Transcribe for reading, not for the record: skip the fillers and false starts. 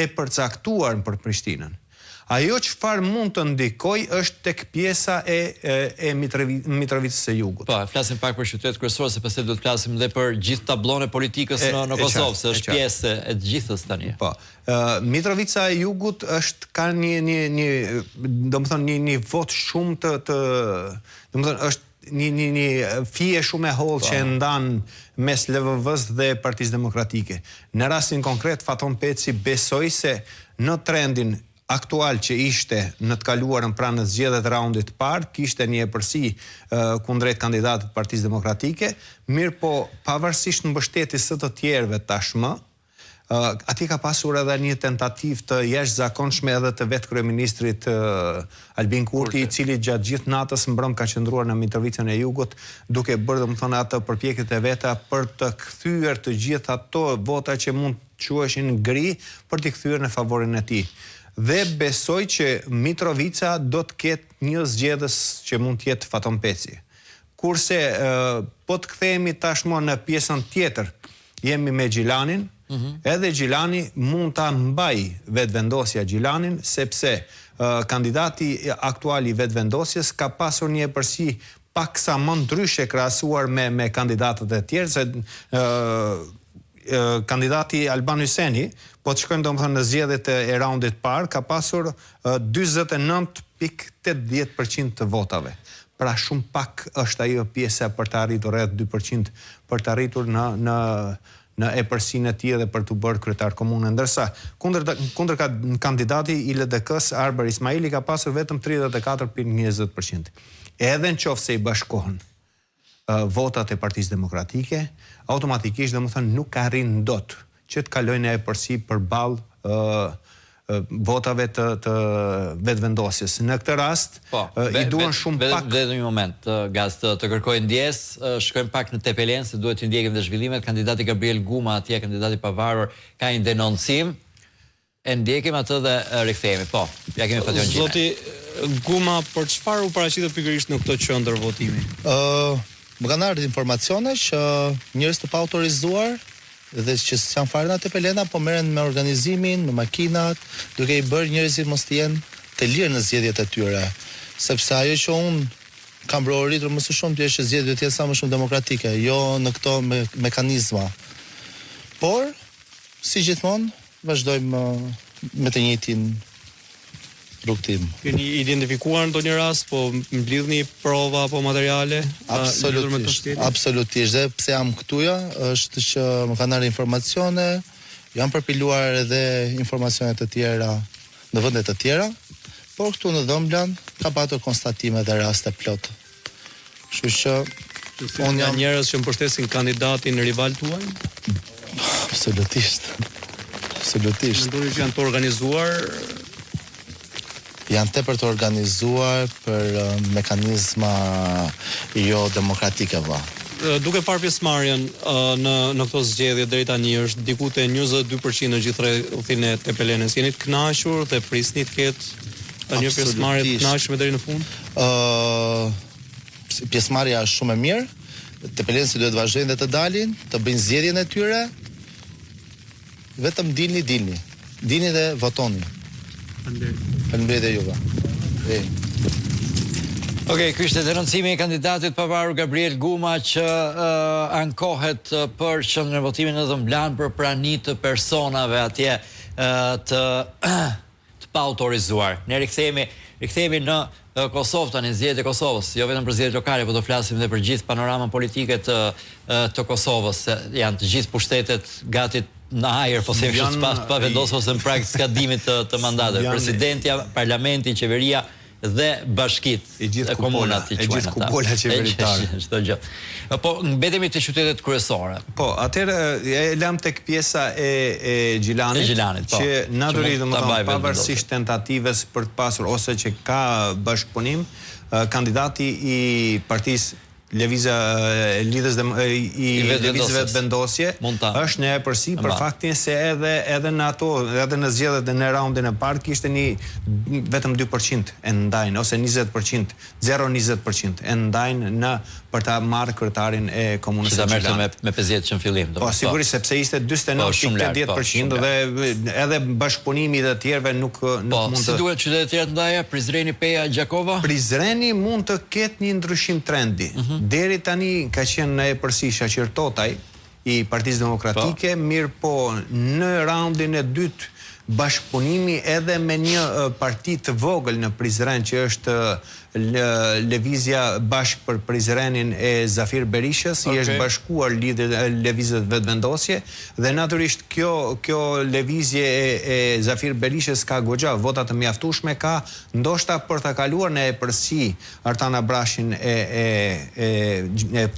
e përcaktuar për Prishtinën. Ajo çfarë mund të ndikoj është tek pjesa e Mitrovicës së Jugut. Po, flasim pak për qytetet kryesore, se pastaj do të flasim edhe për gjithë tablon e politikës në Kosovë, se është pjesë e të gjithës tani. Po. Mitrovica e Jugut ka një vot shumë domethënë është një fije shumë e hollë që ndan mes LVV-s dhe Partisë Demokratike. Në rastin konkret, Faton Peci besoi se në trendin aktual që ishte në të kaluarën pranë zgjedhjeve të raundit të parë, kishte një epërsi kundrejt kandidatët të Partisë Demokratike, mirë po pavarësisht mbështetjes së të tjerëve tashmë, atje ka pasur edhe një tentativë të jashtëzakonshme edhe të vetë kryeministrit Albin Kurti, i cili gjatë gjithë natës mbrëm ka qëndruar në Mitrovicën e Jugut, duke bërë domethënë ato përpjekjet e veta për të kthyer të gjithë ato vota që mund të quheshin gri për t'i kthyer në favorin e tij. Dhe besoj që Mitrovica do të ketë një zgjedhës që mund të jetë Faton Peci. Kurse po të kthehemi tashmë në pjesën tjetër, jemi me Gjilanin, edhe Gjilani mund ta mbaj vetëvendosja Gjilanin, sepse kandidati aktual i vetëvendosjes ka pasur një epërsi paksa më ndryshe krahasuar me kandidatët e tjerë, se kandidati Alban Hyseni, po të shkojmë domethënë në zgjedhjet e raundit parë, ka pasur 49.80% të votave. Pra shumë pak është ajo pjesa për të arritur rreth 2%, për të arritur në epërsinë e tij dhe për të bërë kryetar komune, ndërsa kundër kandidati i LDK-s Arber Ismaili ka pasur vetëm 34.20%. Edhe nëse i bashkohen votat e Partisë Demokratike, automatikisht domethënë nuk arrin dot që të kalojnë në epërsi përballë votave të vetëvendosjes. Në këtë rast, i duan shumë pak. Vetëm një moment, Gaz, të kërkoj ndjes, shkojmë pak në Tepelen, se duhet të ndjekim dhe zhvillimet. Kandidati Gabriel Guma, atje kandidati pavarur, ka një denoncim. E ndjekim atë dhe rikthehemi. Po, ja kemi Fation Gjina. Zoti Guma, për çfarë u paraqitet pikërisht në këtë qendër votimi? Më kanë ardhur informacione që njerëz të paautorizuar dhe që s'janë fare në Tepelena, po merren me organizimin, me makinat, duke i bërë njerëzit mos të jenë të lirë në zgjedhjet e tyre, sepse ajo që unë kam bëroritur më së shumti është që zgjedhjet të jenë sa më shumë demokratike, jo në këto mekanizma. Por, si gjithmonë, vazhdojmë me të njëjtin rrugtim. Keni identifikuar ndonjë rast, po mblidhni prova apo materiale? Absolutisht. Dhe pse jam këtuja, është që më kanë ardhur informacione, janë përpiluar edhe informacione të tjera në vende të tjera, por këtu në Dhëmblan ka patur konstatime dhe raste plot. Kështu që unë jam njerëz që mbështesin kandidatin rival tuaj? Absolutisht. Absolutisht. Mendoni që janë të organizuar? Janë tepër të organizuar për mekanizma jo demokratike vë. Duke parë pjesëmarrjen në këto zgjedhje deri tani është diku te 22% në gjithë rrethin e Tepelenës. Jeni të kënaqur dhe prisni të ketë një pjesëmarrje të kënaqshme deri në fund? Pjesëmarrja është shumë e mirë. Tepelenësit duhet të vazhdojnë dhe të dalin, të bëjnë zgjedhjen e tyre. Vetëm dilni. Dilni dhe votoni. Faleminderit e juve. Okej, ky ishte denoncimi i kandidatit pavarur Gabriel Guma që ankohet për qendrën e votimit në Dhëmblan për prani të personave atje të paautorizuar. Ne rikthehemi në Kosovë tani, zgjedhjet e Kosovës, jo vetëm për zgjedhjet lokale, por do flasim edhe për gjithë panoramën politike të Kosovës, se janë të gjithë pushtetet gati në ajër, po themi pa vendosur ose në prag skadimit të mandateve. Presidentja, parlamenti, qeveria dhe bashkit e komunat i quajnë ata. E gjithë kupola qeveritare. Çdo gjë. Po mbetemi te qytetet kryesore. Po, atëherë e lam tek pjesa e Gjilanit, që natyrisht domethënë pavarësisht tentativës për të pasur ose që ka bashkëpunim, kandidati i Partisë Lëvizjes Vetëvendosje është në epërsi për faktin se edhe në ato, edhe në zgjedhjet në raundin e parë kishte vetëm 2% e ndajnë ose 20%, 0-20% e ndajnë në për ta marrë kretarin e komunës së Gjilanit. Me 50 që në fillim. Po, sigurisht, sepse ishte 49.10% dhe edhe bashkëpunimi dhe tjerve nuk mund të... Si duhet qytetet tjera të ndaja, Prizreni, Peja, Gjakova? Prizreni mund të ketë një ndryshim trendi. Deri tani ka qenë në epërsi Shaqir Totaj i Partisë Demokratike, mirë po në raundin e dytë bashkëpunimi edhe me një parti të vogël në Prizren që është Lëvizja Bashk për Prizrenin e Zafir Berishës, i është bashkuar lëvizjet vetëvendosje dhe natyrisht kjo lëvizje e Zafir Berishës ka goxha vota të mjaftueshme, ka ndoshta për ta kaluar në epërsi Artan Abrashin e